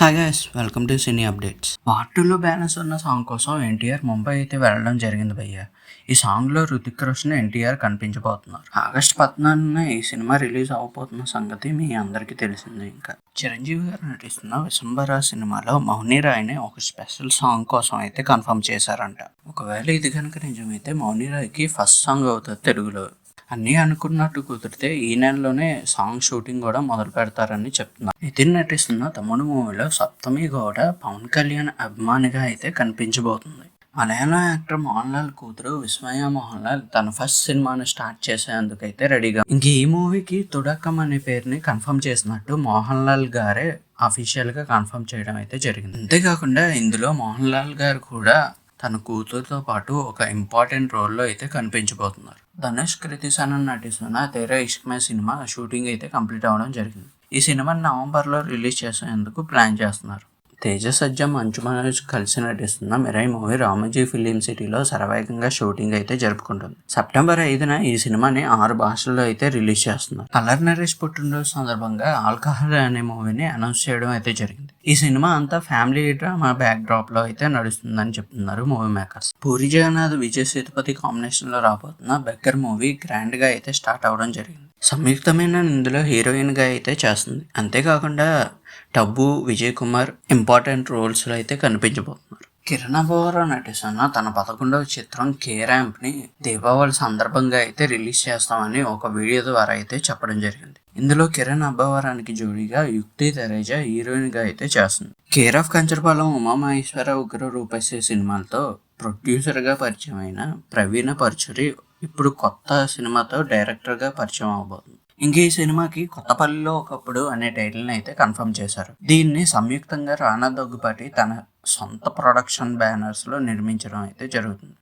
Hi guys, welcome to cine updates. Part 2లో balance ఉన్న song కోసం ఎన్టీఆర్ ముంబై అయితే వెళ్ళడం జరిగింది భయ్య. ఈ సాంగ్లో హృతిక్ రోషన్ ఎన్టీఆర్ కనిపించబోతున్నారు. ఆగస్టు 14న ఈ సినిమా రిలీజ్ అవబోతున్న సంగతి మీ అందరికీ తెలిసిందే. ఇంకా చిరంజీవి గారు నటిస్తున్న విశంబర సినిమాలో మౌని రాయ్ని ఒక స్పెషల్ సాంగ్ కోసం అయితే కన్ఫర్మ్ చేశారంట. ఒకవేళ ఇది కనుక నిజమైతే మౌని రాయ్కి ఫస్ట్ సాంగ్ అవుతుంది తెలుగులో. అన్నీ అనుకున్నట్టు కుదిరితే ఈ నెలలోనే సాంగ్ షూటింగ్ కూడా మొదలు పెడతారని చెప్తున్నారు. నితిన్ నటిస్తున్న తమ్ముడు మూవీలో సప్తమి గౌడ పవన్ కళ్యాణ్ అభిమానిగా అయితే కనిపించబోతుంది. మలయాళం యాక్టర్ మోహన్ లాల్ కూతురు విస్మయ మోహన్ లాల్ తన ఫస్ట్ సినిమాను స్టార్ట్ చేసేందుకైతే రెడీగా. ఇంక ఈ మూవీకి తుడకం అనే పేరుని కన్ఫర్మ్ చేసినట్టు మోహన్ లాల్ గారే అఫీషియల్ గా కన్ఫర్మ్ చేయడం అయితే జరిగింది. అంతేకాకుండా ఇందులో మోహన్ లాల్ గారు కూడా తన కూతురుతో పాటు ఒక ఇంపార్టెంట్ రోల్లో అయితే కనిపించబోతున్నారు. ధనుష్, కృతి సనన్ నటిస్తున్న తేరా ఇష్క్ మే సినిమా షూటింగ్ అయితే కంప్లీట్ అవ్వడం జరిగింది. ఈ సినిమాని నవంబర్లో రిలీజ్ చేసేందుకు ప్లాన్ చేస్తున్నారు. తేజ సజ్జా, మంచు మనోజ్ కలిసి నటిస్తున్న మిరై మూవీ రామోజీ ఫిలిం సిటీలో శరవేగంగా షూటింగ్ అయితే జరుపుకుంటుంది. సెప్టెంబర్ 5న ఈ సినిమాని 6 భాషల్లో అయితే రిలీజ్ చేస్తున్నారు. అల్లరి నరేష్ పుట్టినరోజు సందర్భంగా ఆల్కహాల్ అనే మూవీని అనౌన్స్ చేయడం అయితే జరిగింది. ఈ సినిమా అంతా ఫ్యామిలీ డ్రామా బ్యాక్ డ్రాప్ లో అయితే నడుస్తుందని చెప్తున్నారు movie makers. Puri Jagannadh, Vijay Sethupathi combination లో రాబోతున్న బెక్కర్ మూవీ గ్రాండ్ గా అయితే స్టార్ట్ అవడం జరిగింది. సంయుక్తమైన ఇందులో హీరోయిన్ గా అయితే చేస్తుంది. అంతేకాకుండా టబ్బు, విజయ్ కుమార్ ఇంపార్టెంట్ రోల్స్ లో అయితే కనిపించబోతున్నారు. కిరణ్ అబ్బవరం నటిస్తున్న తన 11వ చిత్రం కే ర్యాంప్ ని దీపావళి సందర్భంగా అయితే రిలీజ్ చేస్తామని ఒక వీడియో ద్వారా అయితే చెప్పడం జరిగింది. ఇందులో కిరణ్ అబ్బవరానికి జోడీగా యుక్తి తరేజ హీరోయిన్ గా అయితే చేస్తుంది. కేర్ ఆఫ్ కంచరపాలెం ఉమామహేశ్వర ఉగ్ర రూపసే సినిమాలతో ప్రొడ్యూసర్ గా పరిచయం అయిన ప్రవీణ పరుచూరి ఇప్పుడు కొత్త సినిమాతో డైరెక్టర్ గా పరిచయం అవబోతుంది. ఇంక ఈ సినిమాకి కొత్తపల్లిలో ఒకప్పుడు అనే టైటిల్ని అయితే కన్ఫర్మ్ చేశారు. దీన్ని సంయుక్తంగా రానా దగ్గుపాటి తన సొంత ప్రొడక్షన్ బ్యానర్స్ లో నిర్మించడం అయితే జరుగుతుంది.